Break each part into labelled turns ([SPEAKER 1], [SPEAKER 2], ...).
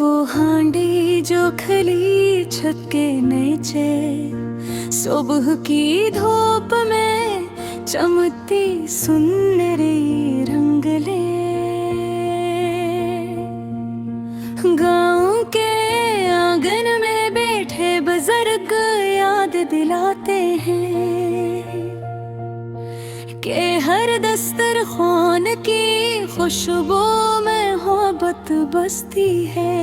[SPEAKER 1] वो हांडी जो खली छत के नीचे सुबह की धूप में चमकती सुनहरी रंगले। गाँव के आंगन में बैठे बुजुर्ग याद दिलाते हैं कि हर दस्तरखान की खुशबू में मोहब्बत बसती है।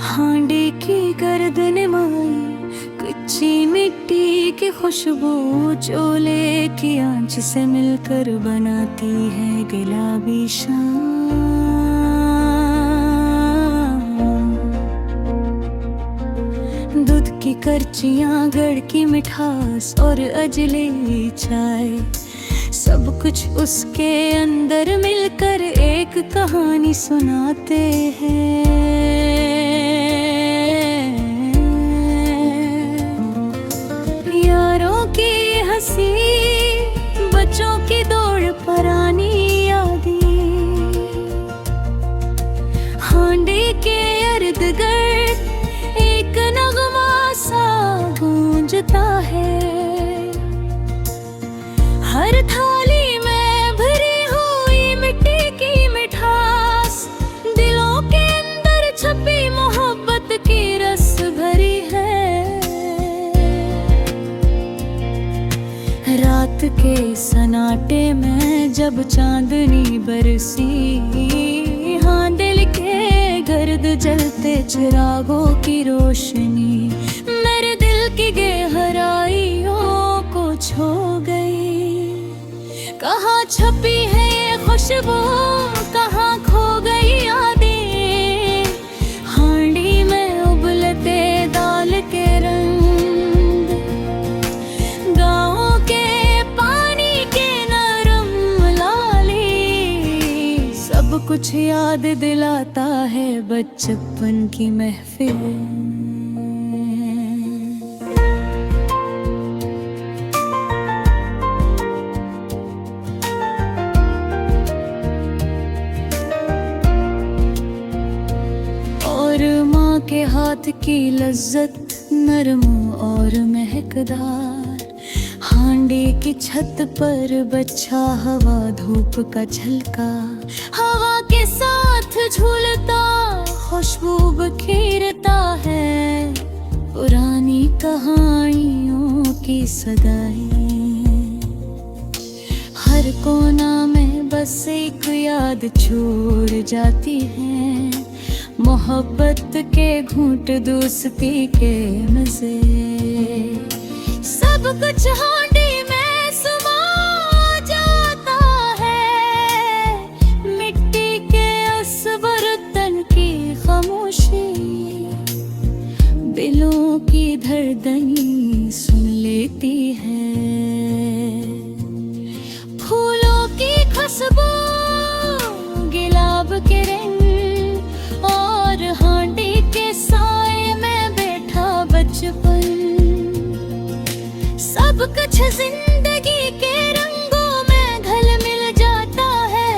[SPEAKER 1] हांडी की गर्दन माई कच्ची मिट्टी की खुशबू चूल्हे की आंच से मिलकर बनाती है गुलाबी शाम। दूध की करचियां, गड़ की मिठास और अजली चाय, सब कुछ उसके अंदर मिलकर एक कहानी सुनाते हैं। यारों की हंसी, बच्चों की दौड़, पुरानी यादें हांडी के इर्द गिर्द एक नगमा सा गूंजता है। हर थाली में भरी हुई मिट्टी की मिठास, दिलों के अंदर छपी मोहब्बत की रस भरी है। रात के सन्नाटे में जब चांदनी बरसी, हाँ दिल के गर्द जलते चिरागों की रोशनी मेरे दिल की गहराइयों को छू गई। कहाँ छपी है ये खुशबू, कहाँ खो गई यादें। हांडी में उबलते दाल के रंग, गाँव के पानी के नरम लाली, सब कुछ याद दिलाता है बचपन की महफिल। माँ के हाथ की लज्जत नरम और महकदार, हांडी की छत पर बच्चा हवा धूप का झलका, हवा के साथ झूलता खुशबू बिखेरता है पुरानी कहानियों की सदाएं। हर कोना में बस एक याद छोड़ जाती है, मोहब्बत के घूंट, दोस्ती के मजे, सब कुछ हांडी में समा जाता है। मिट्टी के उस बर्तन की खामोशी दिलों की धड़कन सुन लेती है। फूलों की खुशबू, गुलाब के रंग और हांडी के साए में बैठा बचपन, सब कुछ जिंदगी के रंगों में घुल मिल जाता है।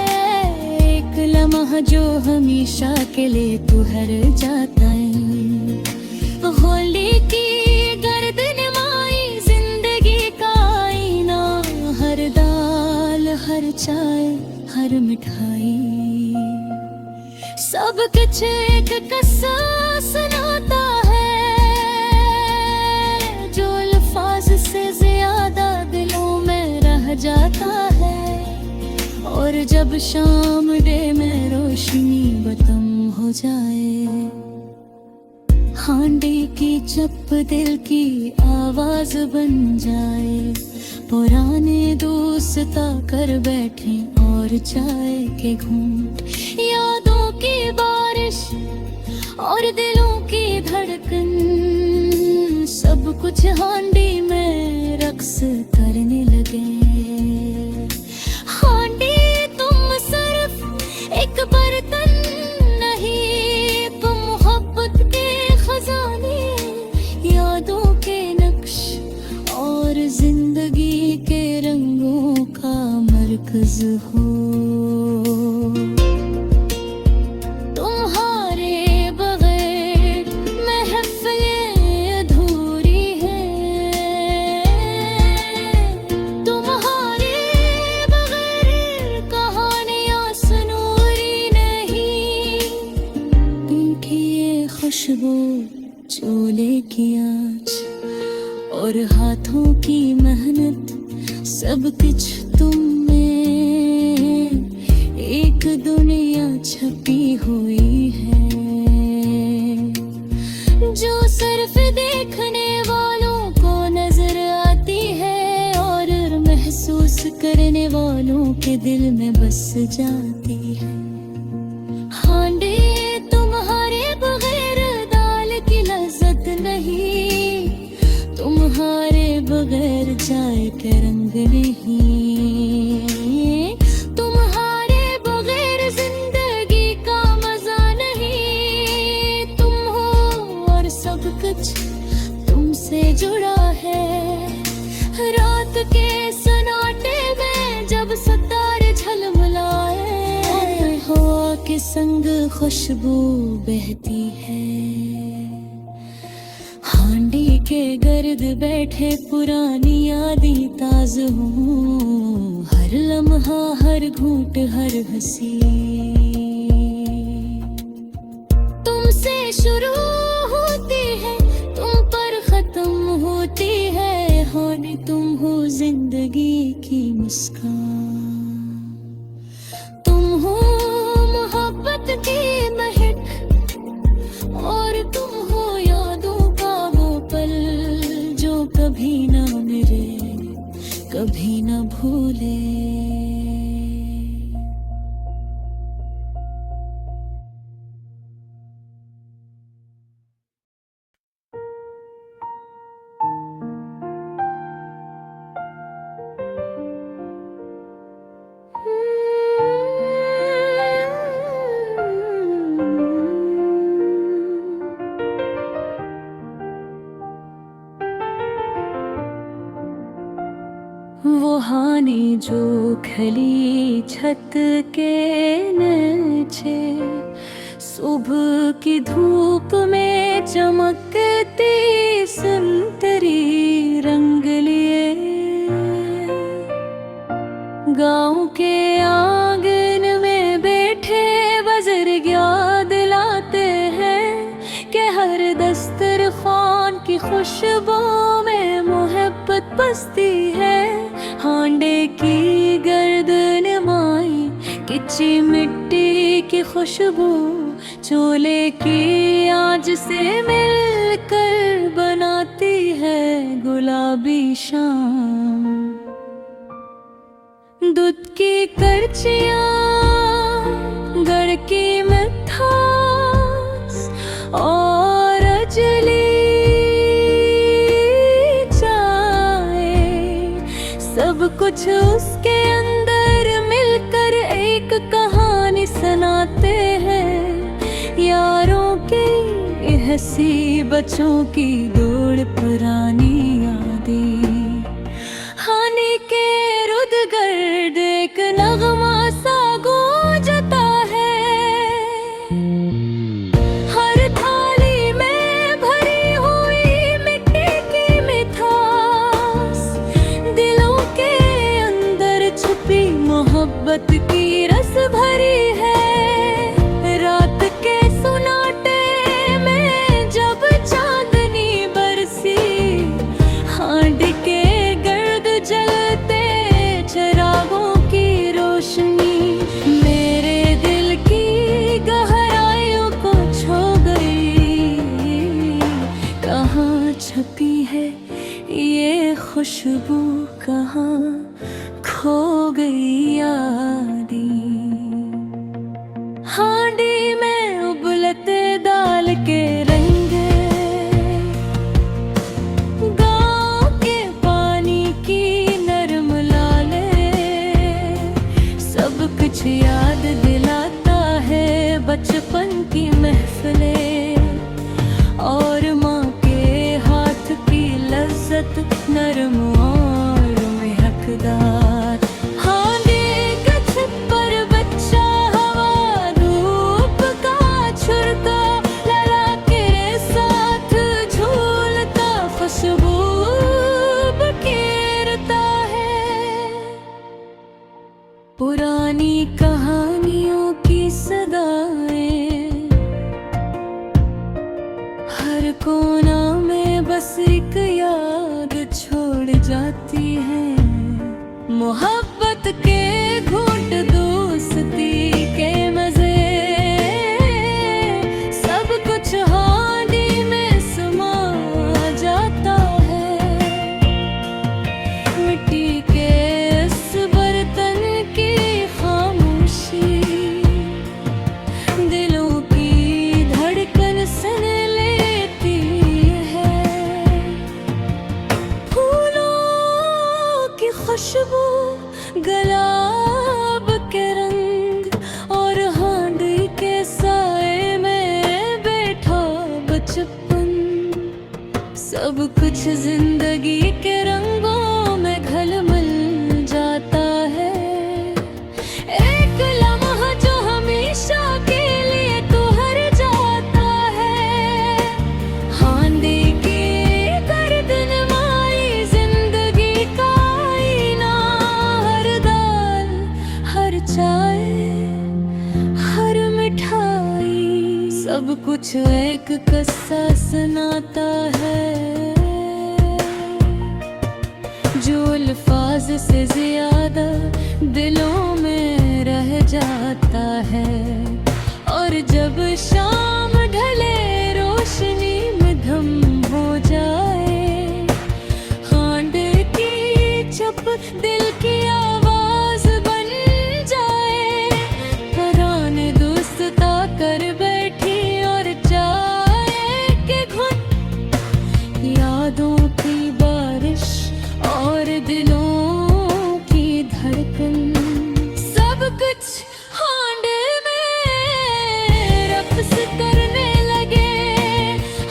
[SPEAKER 1] एक लम्हा जो हमेशा के लिए तुहर जाता है। होली की गर्दन माई जिंदगी का आईना, हर दाल, हर चाय, हर मिठाई, सब कुछ एक किस्सा सुनाता है जो अल्फाज से ज्यादा दिलों में रह जाता है। और जब शाम डे में रोशनी बतम हो जाए, हांडी की चप दिल की आवाज बन जाए। पुराने दोस्त आकर बैठे और चाय के घूंट, यादों की बारिश और दिलों की धड़कन, सब कुछ हांडी में रक्स करने लगे। हांडी तुम सिर्फ एक बर्तन नहीं, तुम मोहब्बत के खजाने, यादों के नक्श और जिंदगी के रंगों का मरकज हो। चूल्हे की आँच और हाथों की मेहनत, सब कुछ तुम में एक दुनिया छपी हुई है, जो सिर्फ देखने वालों को नजर आती है और महसूस करने वालों के दिल में बस जाती है। हांडे तुम्हारे बगैर दाल की लज्जत नहीं, तुम्हारे बगैर चाय के रंग नहीं, तुम्हारे बगैर जिंदगी का मजा नहीं। तुम हो और सब कुछ तुमसे जुड़ा है। रात के सन्नाटे में जब सितारे झलमलाए, हवा के संग खुशबू बहती है। हांडी के गर्द बैठे पुरानी यादें ताज़ा हूँ, हर लम्हा हर घूंट हर हंसी तुमसे शुरू होती है, तुम पर खत्म होती है। हांडी तुम हो जिंदगी की मुस्कान, तुम हो मोहब्बत की महक और तुम हो यादों का वो पल जो कभी ना मिले कभी ना भूले। वो हानी जो खली छत के नीचे, सुबह की धूप में चमकती संतरी रंग लिए, गाँव के आंगन में बैठे बुजुर्ग याद दिलाते हैं कि हर दस्तरखान की खुशबू में मोहब्बत बसती है। हांडे की गर्दन माई कच्ची मिट्टी की खुशबू, चूल्हे की आंच से मिलकर बनाती है गुलाबी शाम। दूध की करचियाँ गड़ की मिठास और अजली सब कुछ उसके अंदर मिलकर एक कहानी सुनाते हैं। यारों की हंसी, बच्चों की दौड़, पुरानी यादें। हानी के रुद गर्द एक नगमा सा गूंजता है, हर थाली में भरी हुई मिट्टी की मिठास, दिलों के अंदर छुपी मोहब्बत की रस भरी है। रात के सुनाटे में जब चांदनी बरसी, हांडी के गर्द जलते चिरागों की रोशनी मेरे दिल की गहराइयों को छू गई। कहाँ छुपी है ये खुशबू, कहाँ खो गई यादें। हांडी में उबलते दाल के रंग, गाँव के पानी की नरम लाले, सब कुछ याद दिलाता है बचपन की महफिलें और माँ के हाथ की लज्जत, नरम और महकदार। हांडी के छत पर बच्चा हवा धूप कोना में बस एक याद छोड़ जाती है। मोहब्बत के घूंट, दोस्ती के मजे, सब कुछ हांडी में समा जाता है। मिट्टी के इस बर्तन की खामोशी दिलों की धड़कन सुन लेती है। फूलों की खुशबू, गुलाब के रंग और हांडी के साए में बैठा बचपन, सब कुछ जिंदगी के रंगों में घुल-मिल जाता है। एक लम्हा जो हमेशा के लिए ठहर जाता है। हांडी की गर्दनमाई जिंदगी का आईना, हर दाल, हर चाय, हर मिठाई, सब कुछ एक किस्सा सुनाता है, जो अल्फाज से ज्यादा दिलों में रह जाता है। और जब शाम ढले, रोशनी में धम हो जाए, हांडी की चप दिल की आवाज बन जाए। पराने दोस्ता कर बैठी और चाय के घुट, यादों की बारिश और दिलों की धड़कन, सब कुछ हांडी में रक्स करने लगे।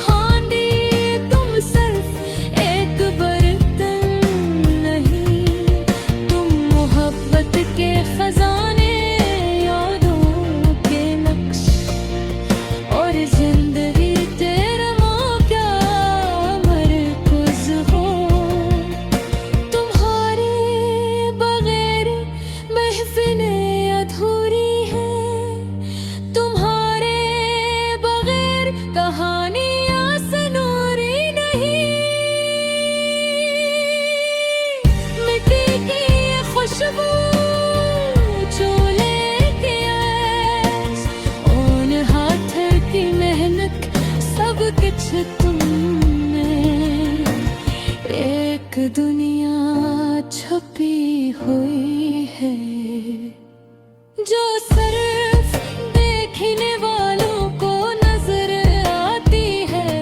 [SPEAKER 1] हांडी तुम सिर्फ एक बर्तन नहीं, तुम मोहब्बत के खजाने, यादों के नक्श और जिंदगी तेरा क्या मरकज़ हो। तुम्हारे बगैर महफिलें अधूरी हैं, तुम्हारे बगैर कहानियां सनूरी नहीं। मिट्टी की ये खुशबू, चूल्हे की आस, उन हाथ की मेहनत, सब कुछ तुमने। एक दुनिया छुपी हुई है, जो सिर्फ देखने वालों को नजर आती है,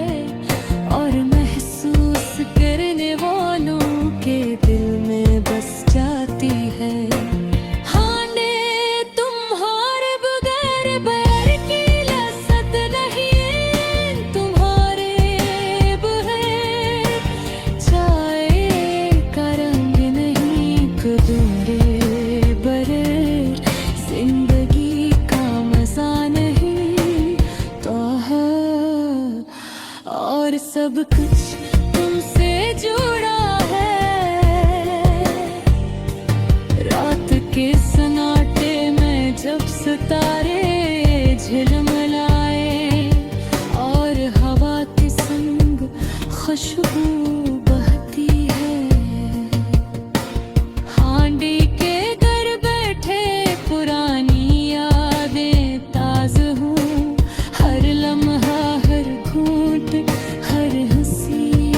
[SPEAKER 1] और महसूस करने वालों के दिल में बस जाती है। हांडी तुम्हारे बगैर बैर की लज़्ज़त नहीं, तुम्हारे बगैर चाय का रंग नहीं, कुदूरे बरर जिंदगी का मजा नहीं। तो और सब कुछ तुमसे जुड़ा है। रात के सन्नाटे में जब सितारे झिलमिलाए, और हवा के संग खुशबू बहती है। हांडी के घर बैठे पुरानी यादें ताज़ हूँ, हर लम्हा, हर घूंट, हर हंसी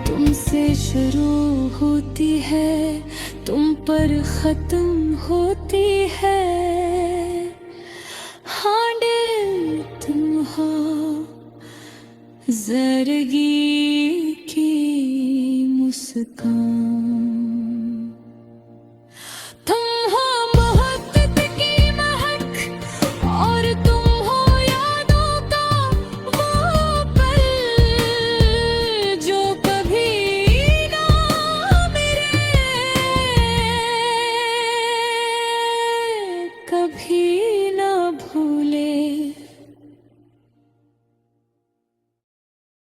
[SPEAKER 1] तुमसे शुरू होती है, तुम पर खत्म होती है। हांडी तुम हो ज़िंदगी की मुस्कान।